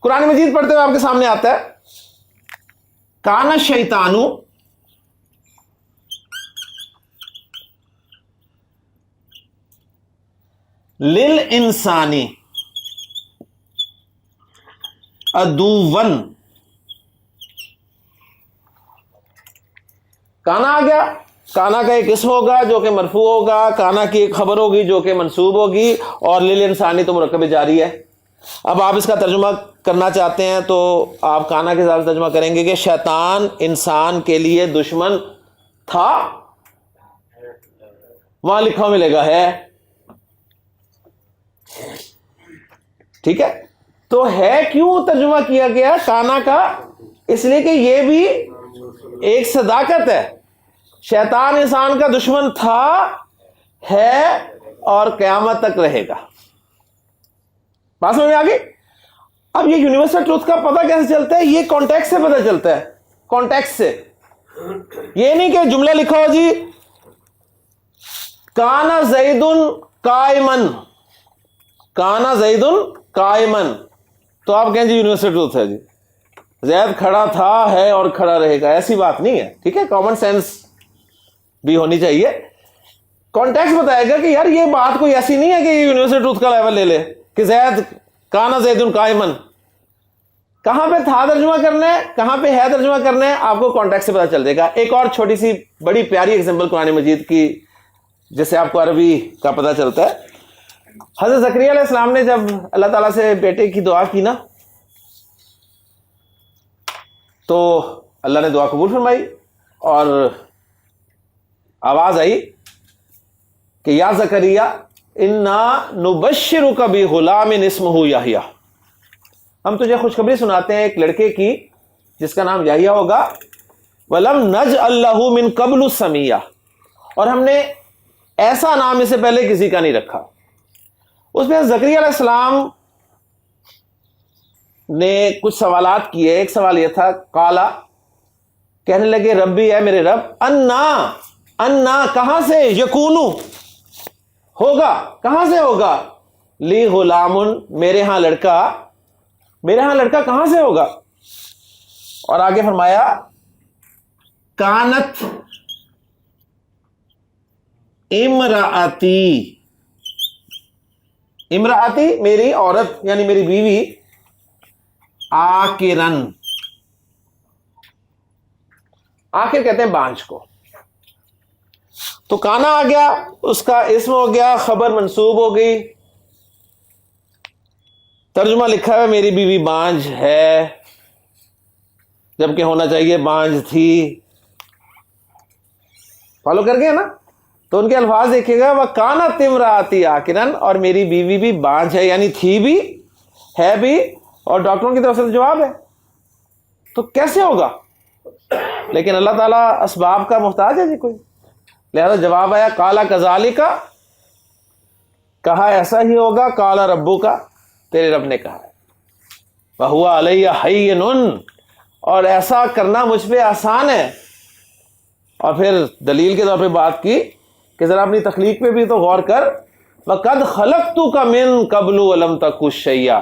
قرآن مجید پڑھتے ہوئے آپ کے سامنے آتا ہے کانا الشیطان للانسانی عدوً. کانا آ گیا, کانا کا ایک اسم ہوگا جو کہ مرفوع ہوگا, کانا کی ایک خبر ہوگی جو کہ منصوب ہوگی, اور للانسانی تو مرکب جاری ہے. اب آپ اس کا ترجمہ کرنا چاہتے ہیں تو آپ کانا کے ساتھ ترجمہ کریں گے کہ شیطان انسان کے لیے دشمن تھا. وہاں لکھا ملے گا ہے, ٹھیک ہے. تو ہے کیوں ترجمہ کیا گیا کانا کا؟ اس لیے کہ یہ بھی ایک صداقت ہے. شیطان انسان کا دشمن تھا, ہے اور قیامت تک رہے گا. بات سمجھ میں آ گئی؟ اب یہ یونیورسل ٹروتھ کا پتہ کیسے چلتا ہے؟ یہ کانٹیکسٹ سے پتہ چلتا ہے, کانٹیکسٹ سے. یہ نہیں کہ جملہ لکھا ہو جی کانا زید قائمن, کانا زید قائمن, تو آپ کہیں جی یونیورسل ٹروتھ ہے جی, زید کھڑا تھا, ہے اور کھڑا رہے گا. ایسی بات نہیں ہے, ٹھیک ہے. کامن سینس بھی ہونی چاہیے. کانٹیکسٹ بتائے گا کہ یار یہ بات کوئی ایسی نہیں ہے کہ یہ یونیورسل ٹروتھ کا لیول لے لے کہ زید کانا زید قائمن. کہاں پہ تھا ترجمہ کرنا ہے, کہاں پہ ہے ترجمہ کرنا ہے, آپ کو کانٹیکسٹ سے پتہ چل جائے گا. ایک اور چھوٹی سی بڑی پیاری ایگزامپل قرآن مجید کی جس سے آپ کو عربی کا پتہ چلتا ہے. حضرت زکریا علیہ السلام نے جب اللہ تعالیٰ سے بیٹے کی دعا کی نا, تو اللہ نے دعا قبول فرمائی اور آواز آئی کہ یا زکریا انا نبشرک بغلام اسمہ یحییٰ، ہم تجھے خوشخبری سناتے ہیں ایک لڑکے کی جس کا نام یحییٰ ہوگا، وَلَمْ نَجْعَلْ لَهُ مِن قَبْلُ سَمِيًّا، اور ہم نے ایسا نام اس سے پہلے کسی کا نہیں رکھا۔ اس میں زکریا علیہ السلام نے کچھ سوالات کیے۔ ایک سوال یہ تھا، قالا، کہنے لگے ربی، اے میرے رب، انا کہاں سے، یکونو ہوگا، کہاں سے ہوگا، لی غلام میرے ہاں لڑکا کہاں سے ہوگا؟ اور آگے فرمایا کانت امراتی میری عورت یعنی میری بیوی، آکرن، آخر کہتے ہیں بانجھ کو۔ تو کانا آ گیا، اس کا اسم ہو گیا، خبر منصوب ہو گئی، ترجمہ لکھا ہے میری بیوی بانجھ ہے، جبکہ ہونا چاہیے بانجھ تھی۔ فالو کر گیا نا؟ تو ان کے الفاظ دیکھیے گا، وَكَانَتِ امْرَأَتِي عَاقِرًا، اور میری بیوی بھی بانجھ ہے، یعنی تھی بھی ہے بھی، اور ڈاکٹروں کی طرف سے جواب ہے۔ تو کیسے ہوگا؟ لیکن اللہ تعالیٰ اسباب کا محتاج ہے جی کوئی، لہذا جواب آیا قَالَ كَذَلِكَ، کہا ایسا ہی ہوگا، قَالَ رَبُّكَ، تیرے رب نے کہا ہے، وَهُوَ عَلَيَّ هَيِّنٌ، اور ایسا کرنا مجھ پہ آسان ہے۔ اور پھر دلیل کے طور پہ بات کی کہ ذرا اپنی تخلیق پہ بھی تو غور کر، وَقَدْ خَلَقْتُكَ مِن قَبْلُ وَلَمْ تَكُ شَيْئًا،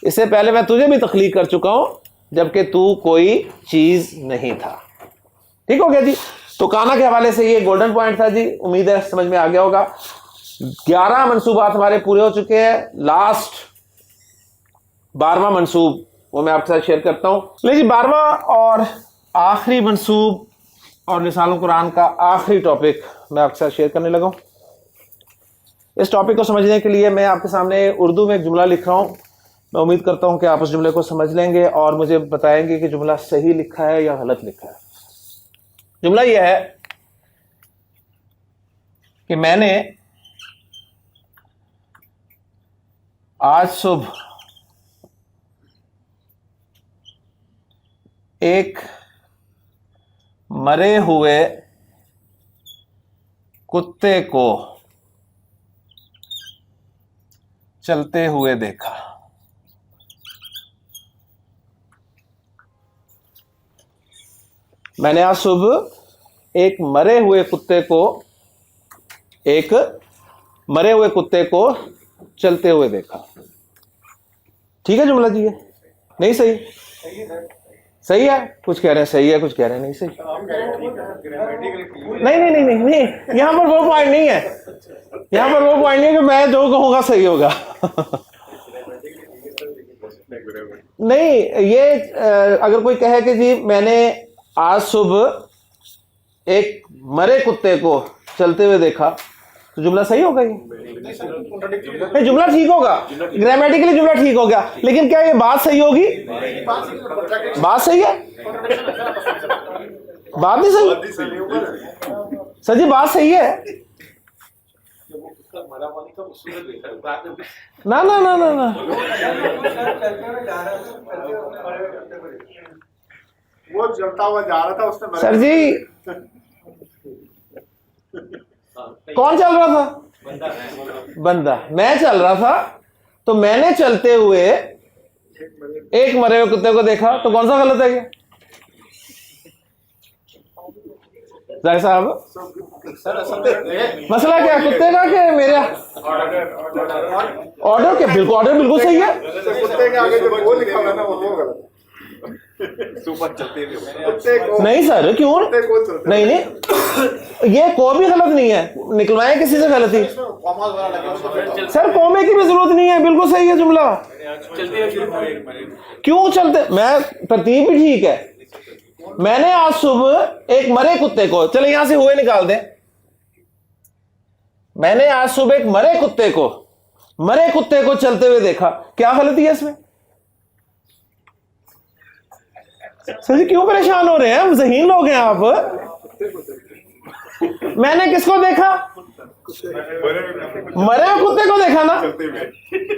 اس سے پہلے میں تجھے بھی تخلیق کر چکا ہوں جبکہ تو کوئی چیز نہیں تھا۔ ٹھیک ہو گیا جی؟ تو کانا کے حوالے سے یہ گولڈن پوائنٹ تھا جی، امید ہے سمجھ میں آ گیا ہوگا۔ 11 منصوبات ہمارے پورے ہو چکے ہیں، لاسٹ 12واں منصوب وہ میں آپ کے ساتھ شیئر کرتا ہوں۔ لیکن جی 12واں اور آخری منصوب اور لسان القرآن کا آخری ٹاپک میں آپ کے ساتھ شیئر کرنے لگا ہوں۔ اس ٹاپک کو سمجھنے کے لیے میں آپ کے سامنے اردو میں ایک جملہ لکھ رہا ہوں، میں امید کرتا ہوں کہ آپ اس جملے کو سمجھ لیں گے اور مجھے بتائیں گے کہ جملہ صحیح لکھا ہے یا غلط لکھا ہے۔ جملہ یہ ہے کہ میں نے آج صبح ایک مرے ہوئے کتے کو چلتے ہوئے دیکھا۔ میں نے آج صبح ایک مرے ہوئے کتے کو چلتے ہوئے دیکھا۔ ٹھیک ہے جملہ جی؟ ہے نہیں صحیح؟ صحیح ہے، کچھ کہہ رہے ہیں صحیح ہے، کچھ کہہ رہے ہیں نہیں صحیح۔ نہیں، یہاں پر وہ پوائنٹ نہیں ہے، یہاں پر وہ پوائنٹ نہیں ہے کہ میں جو کہوں گا صحیح ہوگا۔ نہیں، یہ اگر کوئی کہے کہ جی میں نے آج صبح ایک مرے کتے کو چلتے ہوئے دیکھا، تو جملہ صحیح ہوگا؟ یہ جملہ ٹھیک ہوگا، گرامیٹیکلی جملہ ٹھیک ہو گیا، لیکن کیا یہ بات صحیح ہوگی؟ بات صحیح ہے، بات نہیں صحیح سر جی، بات صحیح ہے۔ نہ
وہ چلتا ہوا جا رہا تھا، اس نے
سر جی کون چل رہا تھا؟ بندہ۔ میں چل رہا تھا تو میں نے چلتے ہوئے ایک مرے ہوئے کتے کو دیکھا، تو کون سا غلط ہے کیا ظاہر صاحب؟ مسئلہ کیا کتے کا کہ میرے آرڈر کے؟ بالکل آرڈر بالکل صحیح ہے۔
کتے کے آگے جو وہ لکھا ہوا ہے نا وہ غلط ہے۔
نہیں سر، کیوں نہیں، یہ کو بھی غلط نہیں ہے، نکلوائیں کسی سے غلطی؟ سر کومے کی بھی ضرورت نہیں ہے، بالکل صحیح ہے جملہ۔ کیوں چلتے؟ میں ترتیب بھی ٹھیک ہے۔ میں نے آج صبح ایک مرے کتے کو، چلے یہاں سے ہوئے نکال دیں، میں نے آج صبح ایک مرے کتے کو چلتے ہوئے دیکھا، کیا غلطی ہے اس میں؟ سر جی کیوں پریشان ہو رہے ہیں؟ ذہین لوگ ہیں آپ. میں نے کس کو دیکھا؟ مرے ہوئے کتے کو دیکھا نا,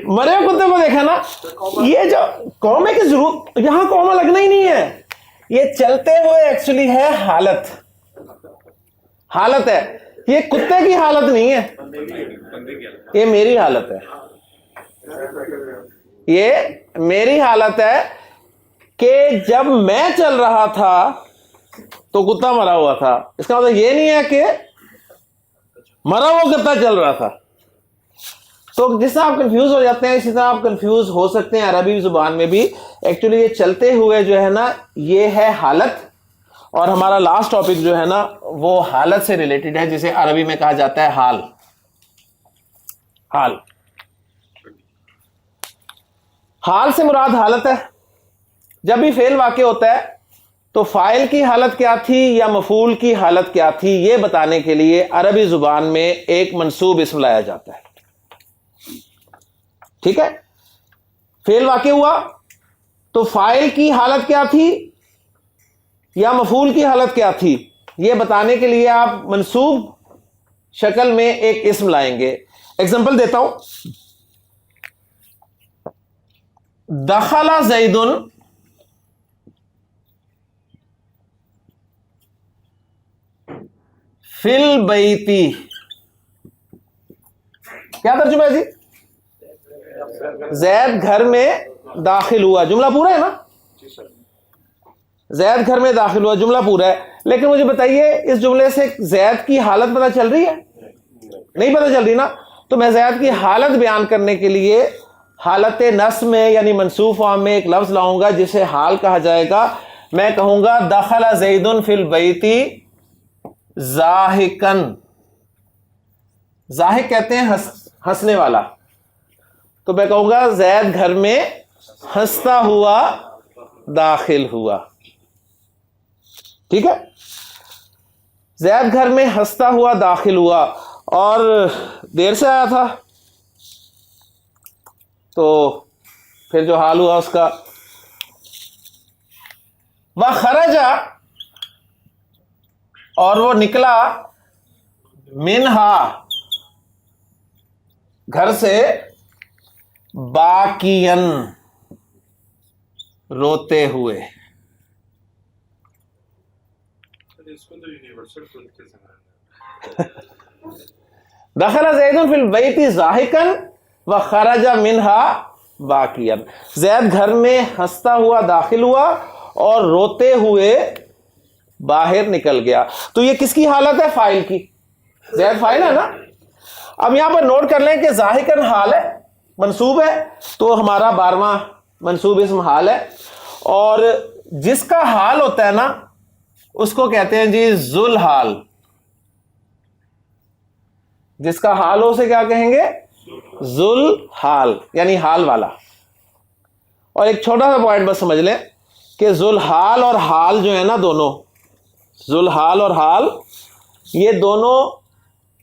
مرے ہوئے کتے کو دیکھا نا. یہ جو قوم ہے کہ ضرور یہاں قوم لگنا ہی نہیں ہے, یہ چلتے ہوئے ایکچولی ہے حالت, حالت ہے. یہ کتے کی حالت نہیں ہے, یہ میری حالت ہے. یہ میری حالت ہے کہ جب میں چل رہا تھا تو کتا مرا ہوا تھا. اس کا مطلب یہ نہیں ہے کہ مرا ہوا کتا چل رہا تھا. تو جس طرح آپ کنفیوز ہو جاتے ہیں اسی طرح آپ کنفیوز ہو سکتے ہیں عربی زبان میں بھی. ایکچولی یہ چلتے ہوئے جو ہے نا یہ ہے حالت, اور ہمارا لاسٹ ٹاپک جو ہے نا وہ حالت سے ریلیٹڈ ہے جسے عربی میں کہا جاتا ہے حال. حال, حال سے مراد حالت ہے. جب بھی فعل واقع ہوتا ہے تو فاعل کی حالت کیا تھی یا مفعول کی حالت کیا تھی یہ بتانے کے لیے عربی زبان میں ایک منصوب اسم لایا جاتا ہے. ٹھیک ہے, فعل واقع ہوا تو فاعل کی حالت کیا تھی یا مفعول کی حالت کیا تھی یہ بتانے کے لیے آپ منصوب شکل میں ایک اسم لائیں گے. ایگزامپل دیتا ہوں, دخل زید فی البیتی. کیا ترجمہ ہے جی؟ زید گھر میں داخل ہوا. جملہ پورا ہے نا, زید گھر میں داخل ہوا جملہ پورا ہے. لیکن مجھے بتائیے اس جملے سے زید کی حالت پتہ چل رہی ہے؟ نہیں پتہ چل رہی نا. تو میں زید کی حالت بیان کرنے کے لیے حالت نصب میں یعنی منصوب فارم میں ایک لفظ لاؤں گا جسے حال کہا جائے گا. میں کہوں گا دخل زید فی البیت ضاحکن. ضاحک کہتے ہیں ہنسنے والا, تو میں کہوں گا زید گھر میں ہنستا ہوا داخل ہوا. ٹھیک ہے, زید گھر میں ہنستا ہوا داخل ہوا اور دیر سے آیا تھا تو پھر جو حال ہوا اس کا وخرج, اور وہ نکلا منہا گھر سے باکین روتے ہوئے. دخل زید فی البیت ضاحکا وخرج منہا باکیا. زید گھر میں ہنستا ہوا داخل ہوا اور روتے ہوئے باہر نکل گیا. تو یہ کس کی حالت ہے؟ فاعل کی. زید فاعل ہے نا. اب یہاں پر نوٹ کر لیں کہ ضاحکن حال ہے, منصوب ہے, تو ہمارا 12واں منصوب اسم حال ہے. اور جس کا حال ہوتا ہے نا اس کو کہتے ہیں جی ذل حال. جس کا حال ہو اسے کیا کہیں گے؟ ذل حال, یعنی حال والا. اور ایک چھوٹا سا پوائنٹ بس سمجھ لیں کہ ذل حال اور حال جو ہے نا دونوں, ذل حال اور حال یہ دونوں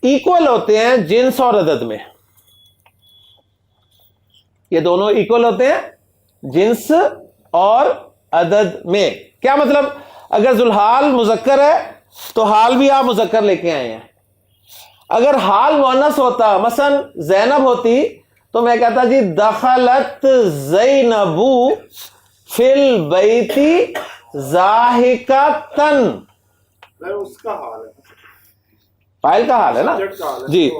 ایکول ہوتے ہیں جنس اور عدد میں. یہ دونوں ایکول ہوتے ہیں جنس اور عدد میں. کیا مطلب؟ اگر ذوالحال مذکر ہے تو حال بھی آپ مذکر لے کے آئے ہیں. اگر حال مؤنث ہوتا, مثلا زینب ہوتی, تو میں کہتا جی دخلت زینب فی البیت ضاحکۃ.
اس کا حال ہے,
فاعل کا حال ہے نا جی.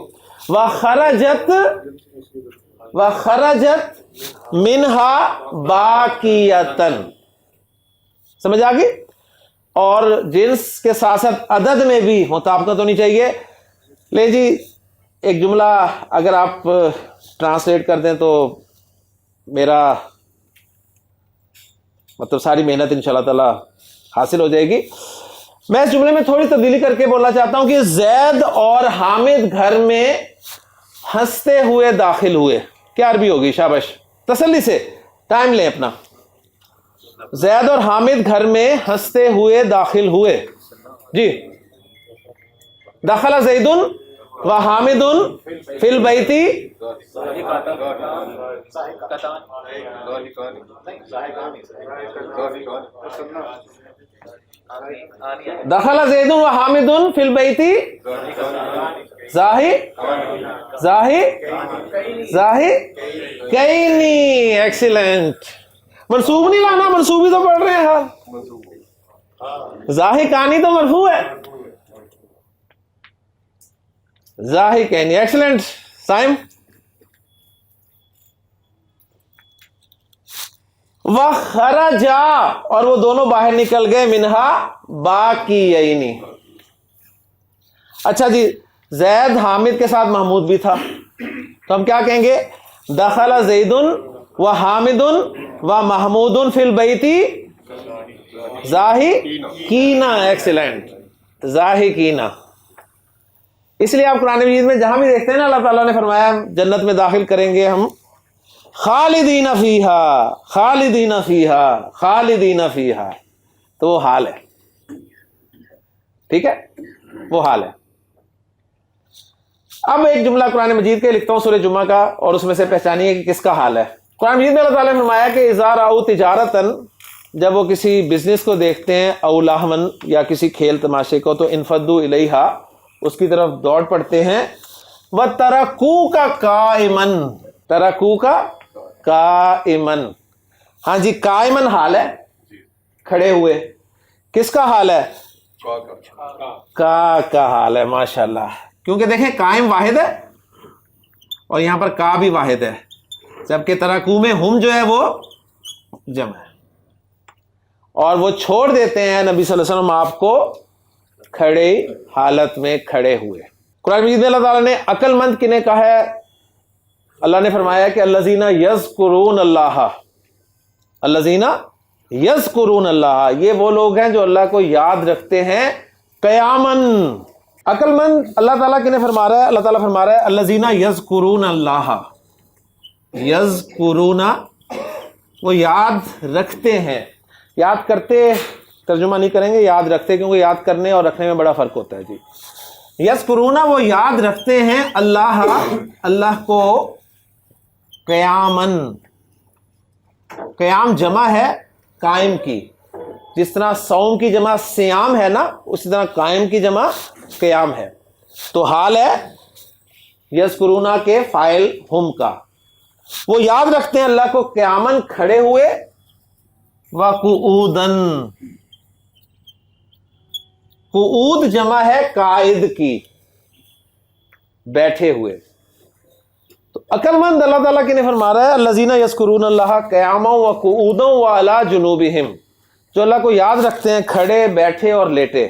وخرجت منہا باکیۃ. سمجھ آ گئی؟ اور جنس کے ساتھ ساتھ عدد میں بھی مطابقت ہونی چاہیے. لے جی ایک جملہ اگر آپ ٹرانسلیٹ کر دیں تو میرا مطلب ساری محنت انشاءاللہ تعالی حاصل ہو جائے گی. میں اس جملے میں تھوڑی تبدیلی کر کے بولنا چاہتا ہوں کہ زید اور حامد گھر میں ہنستے ہوئے داخل ہوئے. کیا عربی ہوگی؟ شاباش, تسلی سے, ٹائم لیں اپنا. زید اور حامد گھر میں ہنستے ہوئے داخل ہوئے. جی دخل زید وحامد فی البیتی دخل زید وحامد فی البیتی زاہی کینی. ایکسیلنٹ. منصوب نہیں لانا, منصوبی تو پڑھ رہے ہیں ہاں. زاہی کانی تو مرفوع ہے. زاہی کینی. ایکسیلنٹ سائم. وخرجا, اور وہ دونوں باہر نکل گئے, منہا باقیین. اچھا جی, زید حامد کے ساتھ محمود بھی تھا, تو ہم کیا کہیں گے؟ دخل زید و حامد و محمود فی البیتی ضاحکینا. ایکسیلنٹ. ضاحکینا. اس لیے آپ قرآن مجید میں جہاں بھی دیکھتے ہیں نا, اللہ تعالیٰ نے فرمایا جنت میں داخل کریں گے ہم, خالدین فیہا خالدین فیہا خالدین فیہا, تو وہ حال ہے. ٹھیک ہے, وہ حال ہے. اب ایک جملہ قرآن مجید کے لکھتا ہوں سورہ جمعہ کا, اور اس میں سے پہچانیے کہ کس کا حال ہے. قرآن مجید میں اللہ تعالیٰ نے فرمایا کہ اذا رأوا تجارتن, جب وہ کسی بزنس کو دیکھتے ہیں, او لہون, یا کسی کھیل تماشے کو, تو انفدوا الیہا, اس کی طرف دوڑ پڑتے ہیں. وترکوک قائما, ترکوک قائما. ہاں جی, قائمن حال ہے, کھڑے ہوئے. کس کا حال ہے؟ کا حال ہے. ماشاءاللہ. کیونکہ دیکھیں قائم واحد ہے اور یہاں پر کا بھی واحد ہے, جبکہ ترکو میں ہم جو ہے وہ جمع ہے. اور وہ چھوڑ دیتے ہیں نبی صلی اللہ علیہ وسلم آپ کو کھڑے حالت میں کھڑے ہوئے. قرآن مجید میں اللہ تعالیٰ نے عقل مند کنہیں کہا ہے؟ اللہ نے فرمایا کہ الذین یذکرون اللہ, الذین یذکرون اللہ, یہ وہ لوگ ہیں جو اللہ کو یاد رکھتے ہیں قیاماً. عقل مند اللہ تعالیٰ کنہیں فرما رہا ہے؟ اللہ تعالیٰ فرما رہا ہے الذین یذکرون اللہ. یذکرون, وہ یاد رکھتے ہیں. یاد کرتے ترجمہ نہیں کریں گے, یاد رکھتے, کیونکہ یاد کرنے اور رکھنے میں بڑا فرق ہوتا ہے جی. یذکرون, وہ یاد رکھتے ہیں اللہ, اللہ کو قیامن. قیام جمع ہے قائم کی, جس طرح صوم کی جمع سیام ہے نا, اسی طرح قائم کی جمع قیام ہے. تو حال ہے یذکرون کے فاعل ہم کا, وہ یاد رکھتے ہیں اللہ کو قیامن, کھڑے ہوئے. وقعودن, قعود جمع ہے قائد کی, بیٹھے ہوئے. تو عقل مند اللہ تعالیٰ کی نے فرما رہا ہے الذین یذکرون اللہ قیاما وقعودا وعلی جنوبہم, جو اللہ کو یاد رکھتے ہیں کھڑے, بیٹھے اور لیٹے.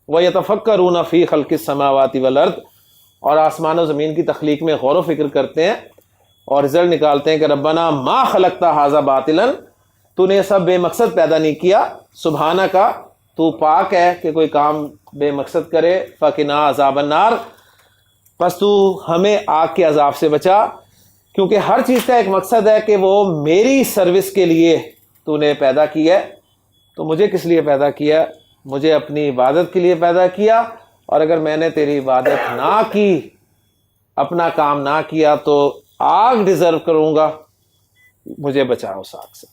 وَيَتَفَكَّرُونَ فِي خَلْقِ السَّمَاوَاتِ وَالْأَرْضِ, اور آسمان و زمین کی تخلیق میں غور و فکر کرتے ہیں اور رزلٹ نکالتے ہیں کہ ربنا ما خلقت ھذا باطلا, تو نے سب بے مقصد پیدا نہیں کیا. سبحانک, تو پاک ہے کہ کوئی کام بے مقصد کرے. فقنا عذاب النار, پس تو ہمیں آگ کے عذاب سے بچا. کیونکہ ہر چیز کا ایک مقصد ہے کہ وہ میری سروس کے لیے تو نے پیدا کیا ہے. تو مجھے کس لیے پیدا کیا؟ مجھے اپنی عبادت کے لیے پیدا کیا, اور اگر میں نے تیری عبادت نہ کی, اپنا کام نہ کیا, تو آگ ڈیزرو کروں گا. مجھے بچاؤ اس آگ سے.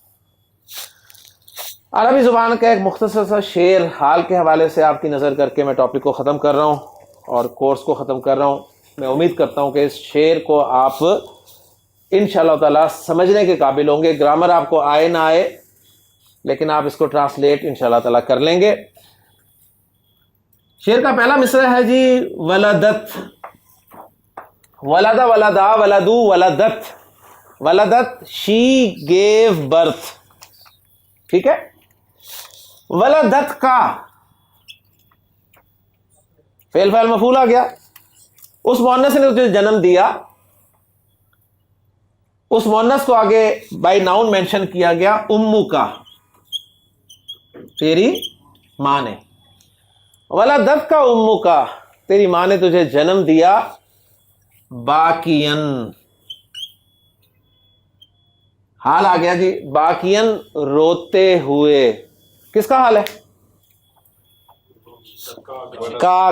عربی زبان کا ایک مختصر سا شعر حال کے حوالے سے آپ کی نظر کر کے میں ٹاپک کو ختم کر رہا ہوں اور کورس کو ختم کر رہا ہوں. میں امید کرتا ہوں کہ اس شعر کو آپ انشاءاللہ تعالی سمجھنے کے قابل ہوں گے. گرامر آپ کو آئے نہ آئے, لیکن آپ اس کو ٹرانسلیٹ انشاءاللہ تعالی کر لیں گے. شعر کا پہلا مصرع ہے جی ولدت. ولد, ولدا, ولدو, ولدت. ولدت, شی گیو برتھ. ٹھیک ہے. ولدت کا فعل فاعل مفعول آ گیا. اس مؤنث نے تجھے جنم دیا, اس مؤنث کو آگے بائی ناؤن مینشن کیا گیا. امو کا, تیری ماں نے. ولدت کا امو کا, تیری ماں نے تجھے جنم دیا. باقین, حال آ گیا جی. باقین, روتے ہوئے. کس کا حال ہے؟ کا.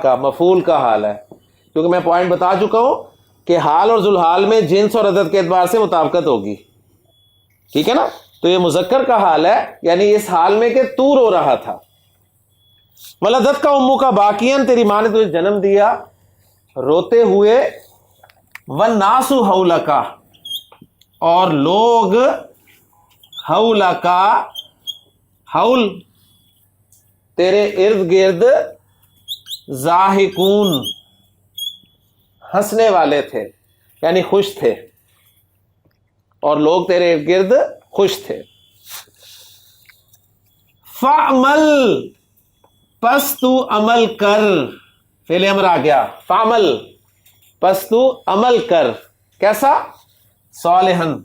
کا مفعول کا حال ہے، کیونکہ میں پوائنٹ بتا چکا ہوں کہ حال اور ذوالحال میں جنس اور عدد کے اعتبار سے مطابقت ہوگی، ٹھیک ہے نا؟ تو یہ مذکر کا حال ہے، یعنی اس حال میں کہ تو رو رہا تھا. ولدت کا امو کا باقیاً، تیری ماں نے تجھے جنم دیا روتے ہوئے. والناس حولک، اور لوگ حولک، حول تیرے ارد گرد، ضاحکون ہنسنے والے تھے، یعنی خوش تھے، اور لوگ تیرے ارد گرد خوش تھے. فعمل، پس تو عمل کر، فعل امر آ گیا. فعمل، پس تو عمل کر، کیسا؟ صالحاً،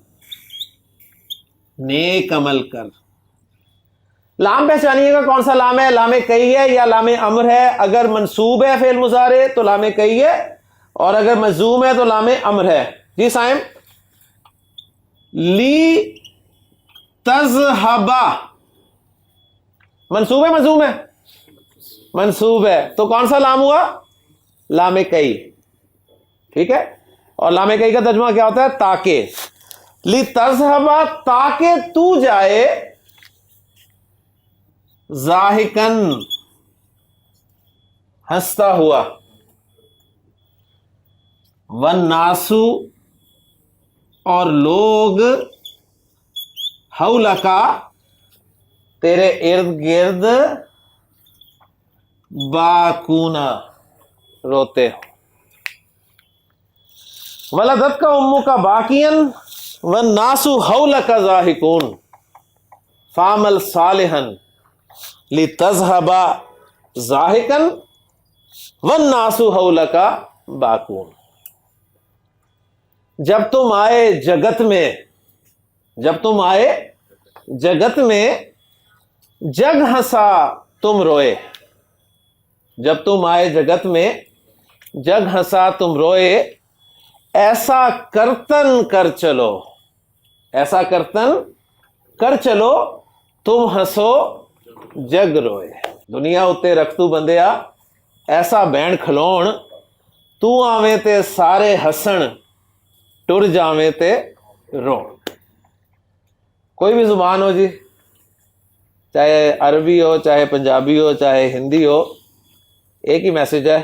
نیک عمل کر. لام پہچانیے گا کون سا لام ہے، لام کئی ہے یا لام امر ہے. اگر منصوب ہے فعل مضارع تو لام کئی ہے، اور اگر مجزوم ہے تو لام امر ہے. جی سائم. لی تذہبا، منصوب ہے مجزوم ہے؟ منصوب ہے، تو کون سا لام ہوا؟ لام کئی، ٹھیک ہے. اور لام کئی کا ترجمہ کیا ہوتا ہے؟ تاکہ. لی تذہبا، تاکہ تو جائے، ضاحکن ہنستا ہوا. والناسو، اور لوگ حولکا تیرے ارد گرد، باکونا روتے ہو. ولدت کا امو کا باقین، والناس حولک ضاحکون، فعمل صالحا لتذہب ضاحکا والناس حولک باکون. جب تم آئے جگت میں، جب تم آئے جگت میں، جگ ہنسا تم روئے. جب تم آئے جگت میں، جگ ہنسا تم روئے. ایسا کرتن کر چلو، ایسا کرتن کر چلو، تم ہنسو جگ روئے. دنیا اتے رکھ تو بندیا ایسا بین کھلون، تو آویں تے سارے ہسن، ٹر جاویں تے رو. کوئی بھی زبان ہو جی، چاہے عربی ہو، چاہے پنجابی ہو، چاہے ہندی ہو، ایک ہی میسج ہے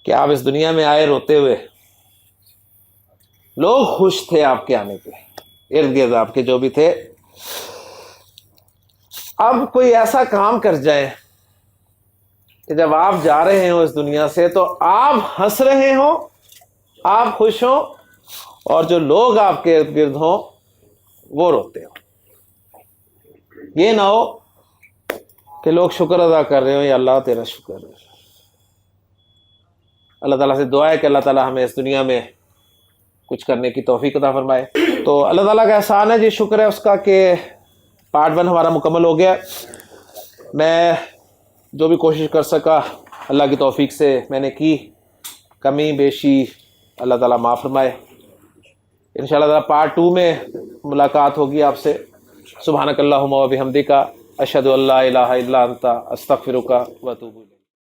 کہ آپ اس دنیا میں آئے روتے ہوئے. لوگ خوش تھے آپ کے آنے پہ، ارد گرد آپ کے جو بھی تھے. اب کوئی ایسا کام کر جائے کہ جب آپ جا رہے ہوں اس دنیا سے تو آپ ہنس رہے ہوں، آپ خوش ہوں، اور جو لوگ آپ کے ارد گرد ہوں وہ روتے ہوں. یہ نہ ہو کہ لوگ شکر ادا کر رہے ہوں، یا اللہ تیرا شکر ہے. اللہ تعالیٰ سے دعا ہے کہ اللہ تعالیٰ ہمیں اس دنیا میں کچھ کرنے کی توفیق عطا فرمائے. تو اللہ تعالیٰ کا احسان ہے جی، شکر ہے اس کا کہ پارٹ 1 ہمارا مکمل ہو گیا. میں جو بھی کوشش کر سکا اللہ کی توفیق سے میں نے کی، کمی بیشی اللہ تعالیٰ معاف فرمائے. انشاءاللہ تعالیٰ پارٹ 2 میں ملاقات ہوگی آپ سے. سبحانک اللہم و بحمدک، اشہد ان لا الہ الا انت، استغفرک و اتوب الیک.